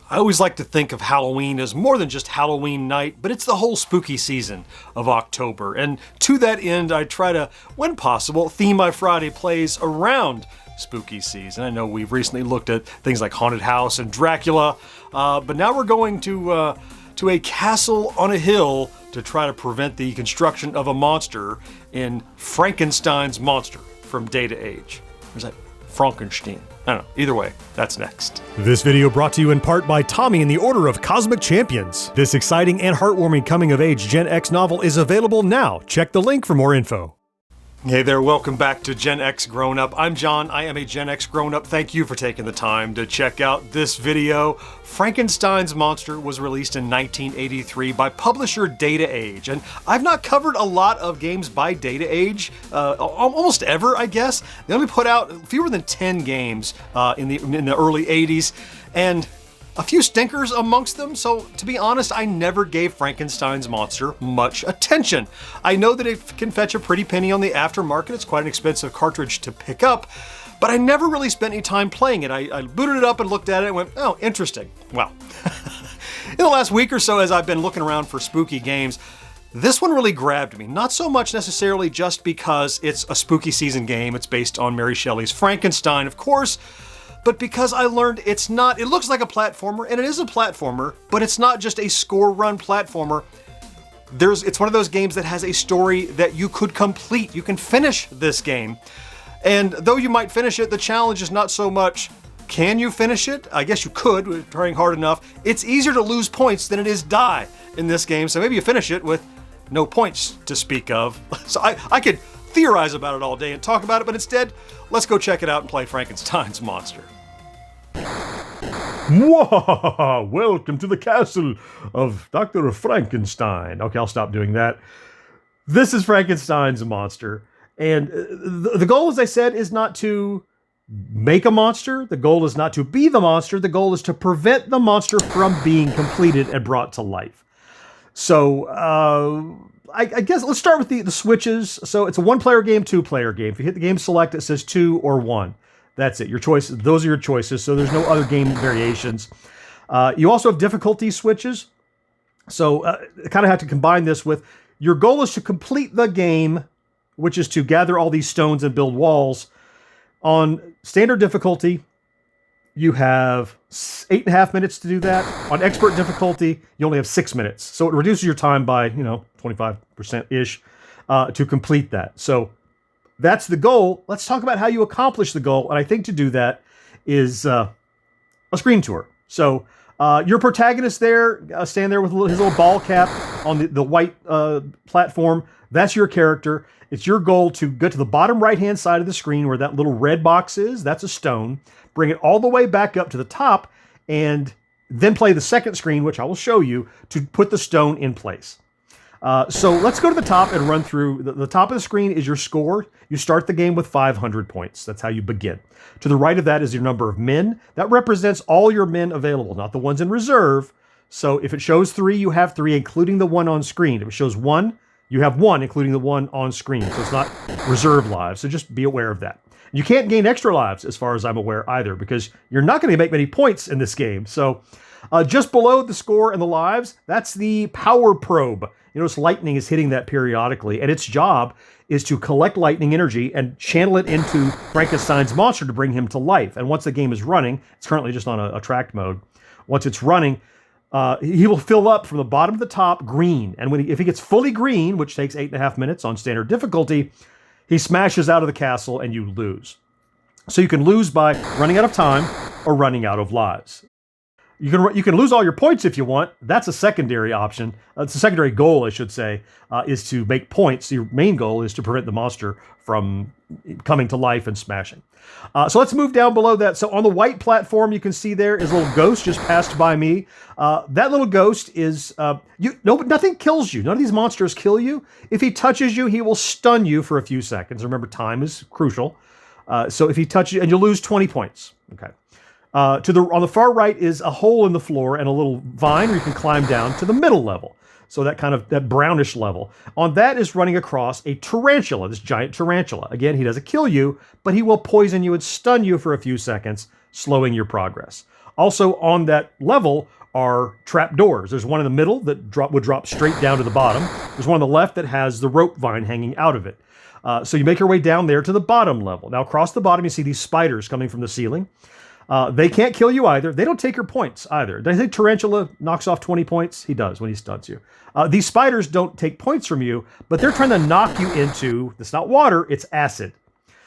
I always like to think of Halloween as more than just Halloween night, but it's the whole spooky season of October. And to that end, I try to, when possible, theme my Friday plays around spooky season. I know we've recently looked at things like Haunted House and Dracula, but now we're going to a castle on a hill to try to prevent the construction of a monster in Frankenstein's Monster from Data Age. Or is that Frankenstein? I don't know. Either way, that's next. This video brought to you in part by Tommy and the Order of Cosmic Champions. This exciting and heartwarming coming-of-age Gen X novel is available now. Check the link for more info. Hey there, welcome back to Gen X Grown Up. I'm John, I am a Gen X Grown Up. Thank you for taking the time to check out this video. Frankenstein's Monster was released in 1983 by publisher Data Age, and I've not covered a lot of games by Data Age, almost ever, I guess. They only put out fewer than 10 games in the early 80s, and a few stinkers amongst them, so to be honest, I never gave Frankenstein's Monster much attention. I know that it can fetch a pretty penny on the aftermarket, it's quite an expensive cartridge to pick up, but I never really spent any time playing it. I booted it up and looked at it and went, oh, interesting. Well, in the last week or so as I've been looking around for spooky games, this one really grabbed me. Not so much necessarily just because it's a spooky season game, it's based on Mary Shelley's Frankenstein, of course, but because I learned it looks like a platformer, and it is a platformer, but it's not just a score-run platformer. It's one of those games that has a story that you could complete. You can finish this game. And though you might finish it, the challenge is not so much, can you finish it? I guess you could, trying hard enough. It's easier to lose points than it is die in this game, so maybe you finish it with no points to speak of. So I could theorize about it all day and talk about it, but instead, let's go check it out and play Frankenstein's Monster. Mwah! Welcome to the castle of Dr. Frankenstein. Okay, I'll stop doing that. This is Frankenstein's Monster, and the goal, as I said, is not to make a monster. The goal is not to be the monster. The goal is to prevent the monster from being completed and brought to life. So, I guess let's start with the switches. So it's a one-player game, two-player game. If you hit the game select, it says 2 or 1. That's it. Your choices. Those are your choices. So there's no other game variations. You also have difficulty switches. So kind of have to combine this with your goal is to complete the game, which is to gather all these stones and build walls. On standard difficulty, you have 8.5 minutes to do that. On expert difficulty, you only have 6 minutes. So it reduces your time by, 25%-ish to complete that. So that's the goal. Let's talk about how you accomplish the goal. And I think to do that is a screen tour. So your protagonist there, stand there with his little ball cap on the white platform. That's your character. It's your goal to get to the bottom right-hand side of the screen where that little red box is. That's a stone. Bring it all the way back up to the top, and then play the second screen, which I will show you, to put the stone in place. So let's go to the top and run through. The top of the screen is your score. You start the game with 500 points. That's how you begin. To the right of that is your number of men. That represents all your men available, not the ones in reserve. So if it shows 3, you have 3, including the one on screen. If it shows 1, you have 1, including the one on screen. So it's not reserve lives. So just be aware of that. You can't gain extra lives, as far as I'm aware, either, because you're not going to make many points in this game. So just below the score and the lives, that's the power probe. You notice lightning is hitting that periodically, and its job is to collect lightning energy and channel it into Frankenstein's monster to bring him to life. And once the game is running, it's currently just on a tracked mode. Once it's running, he will fill up from the bottom to the top green. And if he gets fully green, which takes 8.5 minutes on standard difficulty, he smashes out of the castle and you lose. So you can lose by running out of time or running out of lives. You can lose all your points if you want. That's a secondary option. It's a secondary goal, I should say, is to make points. Your main goal is to prevent the monster from coming to life and smashing. So let's move down below that. So on the white platform, you can see there is a little ghost just passed by me. That little ghost is, nothing kills you. None of these monsters kill you. If he touches you, he will stun you for a few seconds. Remember, time is crucial. So if he touches you, and you'll lose 20 points. Okay. On the far right is a hole in the floor and a little vine where you can climb down to the middle level. So that brownish level. On that is running across a tarantula, this giant tarantula. Again, he doesn't kill you, but he will poison you and stun you for a few seconds, slowing your progress. Also on that level are trap doors. There's one in the middle that would drop straight down to the bottom. There's one on the left that has the rope vine hanging out of it. So you make your way down there to the bottom level. Now across the bottom, you see these spiders coming from the ceiling. They can't kill you either. They don't take your points either. Did I think Tarantula knocks off 20 points? He does when he stuns you. These spiders don't take points from you, but they're trying to knock you into, it's not water, it's acid.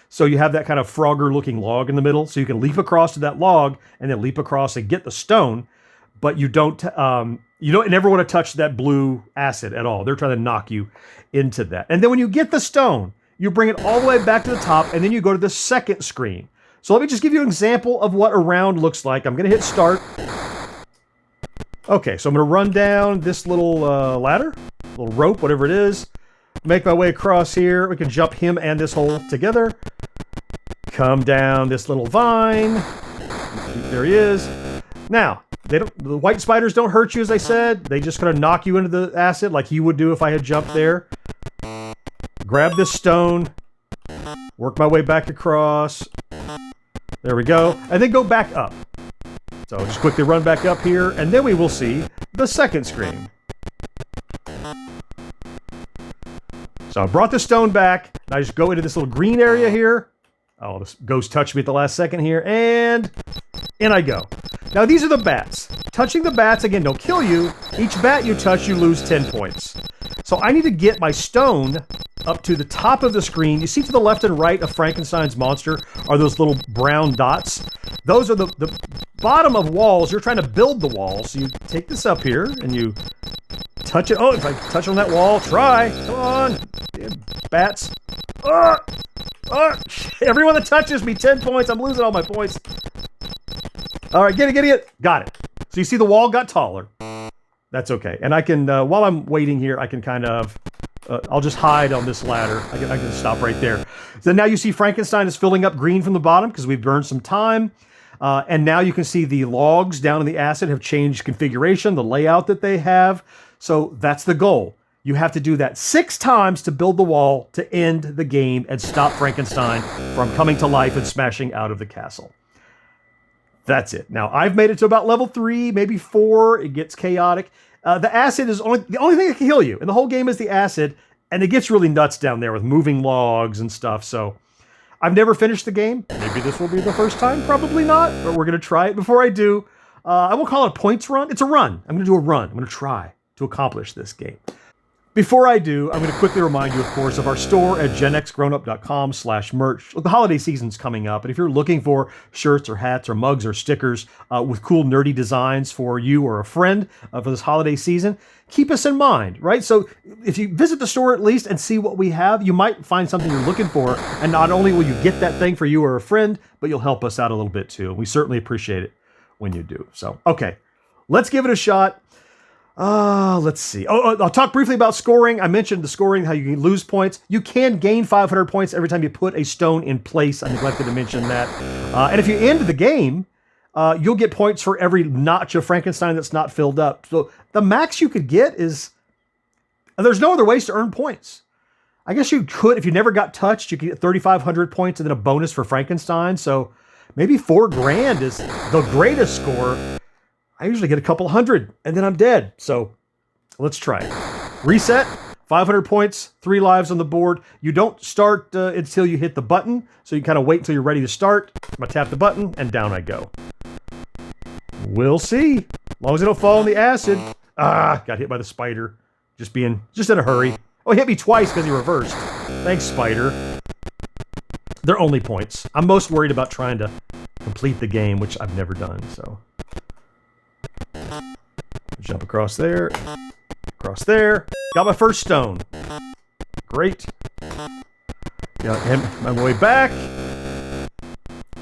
So you have that kind of Frogger looking log in the middle, so you can leap across to that log and then leap across and get the stone, but you don't never want to touch that blue acid at all. They're trying to knock you into that. And then when you get the stone, you bring it all the way back to the top, and then you go to the second screen. So let me just give you an example of what a round looks like. I'm going to hit start. Okay, so I'm going to run down this little ladder, little rope, whatever it is. Make my way across here. We can jump him and this hole together. Come down this little vine. There he is. Now, the white spiders don't hurt you, as I said. They just kind of knock you into the acid like he would do if I had jumped there. Grab this stone. Work my way back across. There we go. And then go back up. So just quickly run back up here, and then we will see the second screen. So I brought the stone back. I just go into this little green area here. Oh, this ghost touched me at the last second here, and in I go. Now these are the bats. Touching the bats, again, don't kill you. Each bat you touch, you lose 10 points. So I need to get my stone up to the top of the screen. You see to the left and right of Frankenstein's monster are those little brown dots. Those are the bottom of walls. You're trying to build the wall. So you take this up here and you touch it. Oh, if I touch on that wall, try. Come on. Bats. Everyone that touches me, 10 points. I'm losing all my points. All right, get it. Got it. So you see the wall got taller. That's okay. And I can, while I'm waiting here, I can kind of, I'll just hide on this ladder. I can stop right there. So now you see Frankenstein is filling up green from the bottom because we've burned some time. And now you can see the logs down in the acid have changed configuration, the layout that they have. So that's the goal. You have to do that 6 times to build the wall to end the game and stop Frankenstein from coming to life and smashing out of the castle. That's it. Now, I've made it to about level 3, maybe 4. It gets chaotic. The acid is the only thing that can kill you. And the whole game is the acid. And it gets really nuts down there with moving logs and stuff. So I've never finished the game. Maybe this will be the first time. Probably not. But we're going to try it. Before I do, I won't call it a points run. It's a run. I'm going to do a run. I'm going to try to accomplish this game. Before I do, I'm going to quickly remind you, of course, of our store at GenXGrownUp.com/merch. The holiday season's coming up, and if you're looking for shirts or hats or mugs or stickers with cool nerdy designs for you or a friend for this holiday season, keep us in mind, right? So if you visit the store at least and see what we have, you might find something you're looking for, and not only will you get that thing for you or a friend, but you'll help us out a little bit too. We certainly appreciate it when you do. So, okay, let's give it a shot. Let's see. I'll talk briefly about scoring. I mentioned the scoring, how you can lose points. You can gain 500 points every time you put a stone in place. I neglected to mention that. And if you end the game, you'll get points for every notch of Frankenstein that's not filled up. So the max you could get is... There's no other ways to earn points. I guess you could, if you never got touched, you could get 3,500 points and then a bonus for Frankenstein. So maybe 4 grand is the greatest score. I usually get a couple hundred, and then I'm dead. So let's try it. Reset, 500 points, 3 lives on the board. You don't start until you hit the button, so you kind of wait until you're ready to start. I'm going to tap the button, and down I go. We'll see. As long as I don't fall in the acid. Got hit by the spider. Just in a hurry. Oh, he hit me twice because he reversed. Thanks, spider. They're only points. I'm most worried about trying to complete the game, which I've never done, so... Jump across there. Got my first stone. Great. Got him my way back.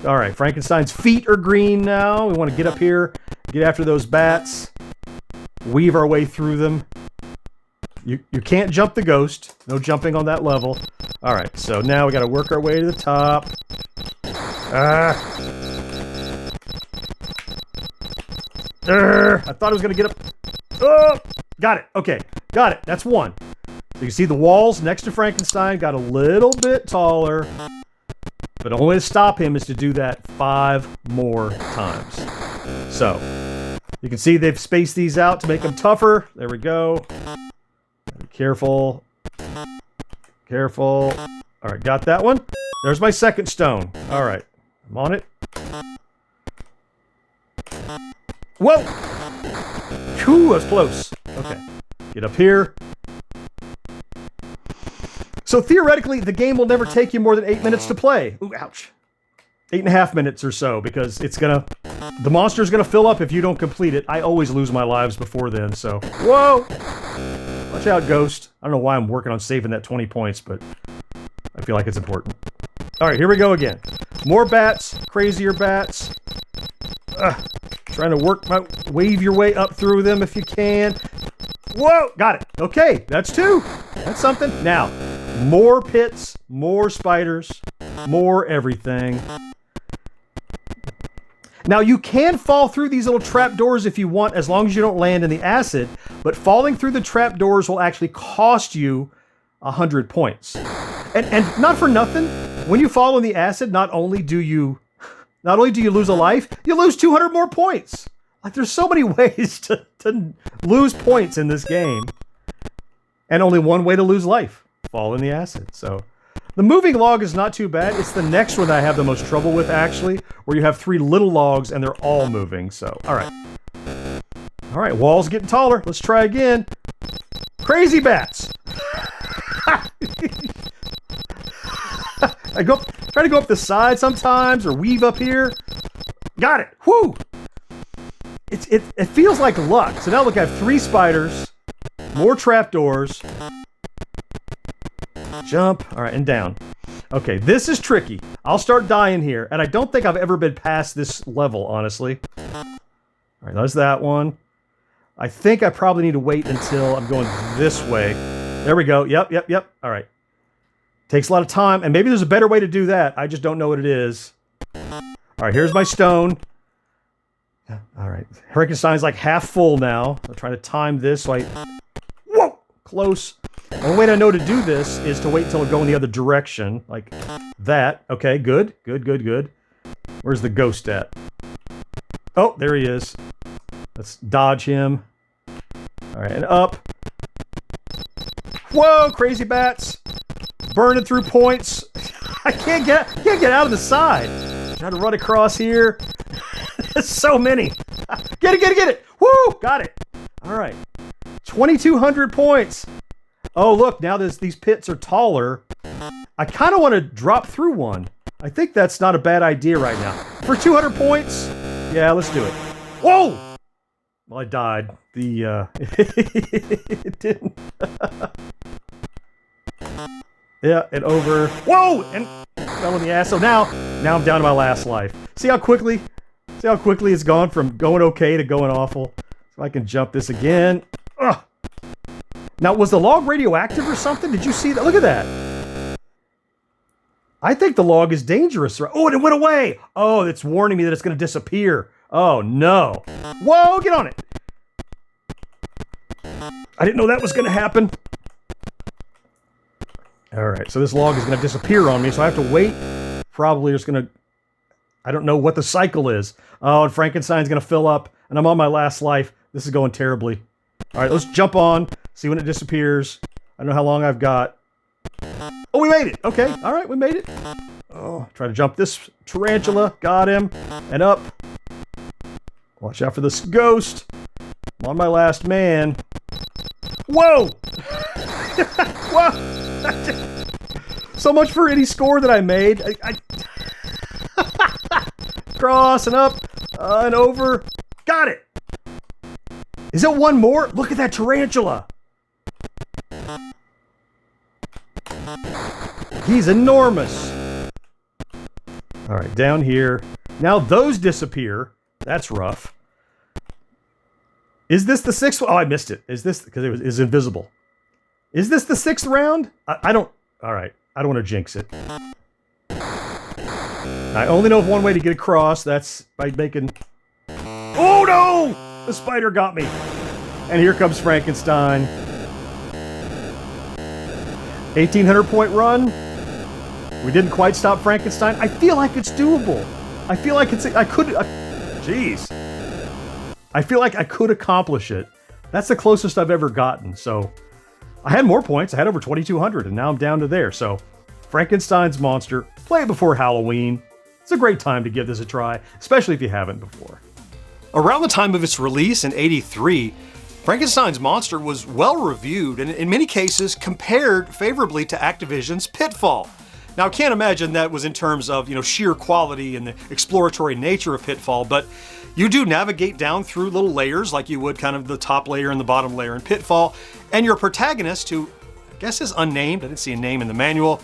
All right, Frankenstein's feet are green now. We want to get up here, get after those bats, weave our way through them. You can't jump the ghost. No jumping on that level. All right, so now we got to work our way to the top. I thought I was going to get up. Oh, got it. Okay, got it. That's 1. So you see the walls next to Frankenstein got a little bit taller. But the only way to stop him is to do that 5 more times. So, you can see they've spaced these out to make them tougher. There we go. Be careful. Careful. All right, got that one. There's my second stone. All right, I'm on it. Whoa! Whew, that was close. Okay, get up here. So theoretically, the game will never take you more than 8 minutes to play. Ooh, ouch. 8.5 minutes or so, because the monster's gonna fill up if you don't complete it. I always lose my lives before then, so. Whoa! Watch out, Ghost. I don't know why I'm working on saving that 20 points, but I feel like it's important. Alright, here we go again. More bats, crazier bats. Trying to wave your way up through them if you can. Whoa! Got it. Okay, that's 2. That's something. Now, more pits, more spiders, more everything. Now, you can fall through these little trapdoors if you want, as long as you don't land in the acid, but falling through the trapdoors will actually cost you 100 points. And not for nothing, when you fall in the acid, not only do you lose a life, you lose 200 more points. Like, there's so many ways to lose points in this game. And only one way to lose life. Fall in the acid. So, the moving log is not too bad. It's the next one that I have the most trouble with, actually, where you have 3 little logs and they're all moving. So, alright. Alright, wall's getting taller. Let's try again. Crazy bats! I try to go up the side sometimes, or weave up here. Got it! Whoo! It feels like luck. So now look, I have 3 spiders, more trapdoors. Jump. Alright, and down. Okay, this is tricky. I'll start dying here, and I don't think I've ever been past this level, honestly. Alright, that's that one. I think I probably need to wait until I'm going this way. There we go. Yep. Alright. Takes a lot of time, and maybe there's a better way to do that. I just don't know what it is. Alright, here's my stone. Alright. Frankenstein's like half full now. I'll try to time this so I... Whoa! Close. The only way I know to do this is to wait until I go in the other direction. Like that. Okay, good. Where's the ghost at? Oh, there he is. Let's dodge him. Alright, and up. Whoa, crazy bats! Burning through points. I can't get out of the side. Try to run across here. There's so many. Get it! Woo! Got it. Alright. 2,200 points. Oh, look, now these pits are taller. I kind of want to drop through one. I think that's not a bad idea right now. For 200 points? Yeah, let's do it. Whoa! Well, I died. It didn't. Yeah, and over. Whoa! And fell in the ass. So now I'm down to my last life. See how quickly it's gone from going okay to going awful? So I can jump this again. Ugh! Now, was the log radioactive or something? Did you see that? Look at that. I think the log is dangerous. Oh, and it went away. Oh, it's warning me that it's going to disappear. Oh, no. Whoa, get on it. I didn't know that was going to happen. All right, so this log is going to disappear on me, so I have to wait. Probably it's going to... I don't know what the cycle is. Oh, and Frankenstein's going to fill up, and I'm on my last life. This is going terribly. All right, let's jump on. See when it disappears. I don't know how long I've got. Oh, we made it. Okay. All right, we made it. Oh, try to jump this tarantula. Got him. And up. Watch out for this ghost. I'm on my last man. Whoa! Whoa! So much for any score that I made. Cross and up and over. Got it. Is it one more? Look at that tarantula. He's enormous. All right, down here. Now those disappear. That's rough. Is this the 6th one? Oh, I missed it. Is this, because it was invisible. Is this the 6th round? I don't, all right. I don't want to jinx it. I only know of one way to get across. That's by making... Oh no! The spider got me. And here comes Frankenstein. 1,800 point run. We didn't quite stop Frankenstein. I feel like it's doable. I feel like it's... I could... Jeez. I feel like I could accomplish it. That's the closest I've ever gotten. So I had more points. I had over 2,200, and now I'm down to there. So Frankenstein's Monster, play it before Halloween. It's a great time to give this a try, especially if you haven't before. Around the time of its release in '83, Frankenstein's Monster was well reviewed and in many cases compared favorably to Activision's Pitfall. Now I can't imagine that was in terms of, sheer quality and the exploratory nature of Pitfall, but you do navigate down through little layers like you would kind of the top layer and the bottom layer in Pitfall, and your protagonist, who I guess is unnamed, I didn't see a name in the manual,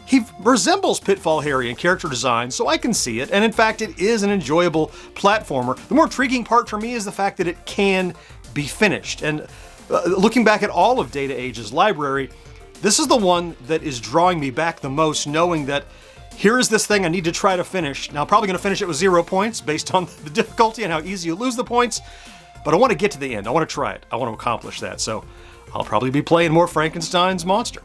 he resembles Pitfall Harry in character design, so I can see it, and in fact it is an enjoyable platformer. The more intriguing part for me is the fact that it can be finished, and looking back at all of Data Age's library, this is the one that is drawing me back the most, knowing that here is this thing I need to try to finish. Now, I'm probably going to finish it with 0 points based on the difficulty and how easy you lose the points, but I want to get to the end. I want to try it. I want to accomplish that, so I'll probably be playing more Frankenstein's Monster.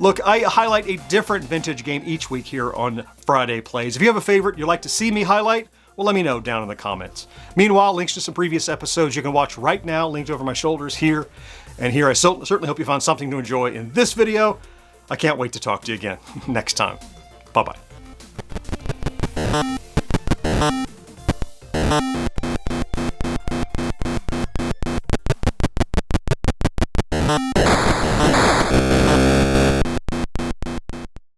Look, I highlight a different vintage game each week here on Friday Plays. If you have a favorite you'd like to see me highlight, well, let me know down in the comments. Meanwhile, links to some previous episodes you can watch right now, linked over my shoulders here and here. I certainly hope you found something to enjoy in this video. I can't wait to talk to you again next time. Bye-bye.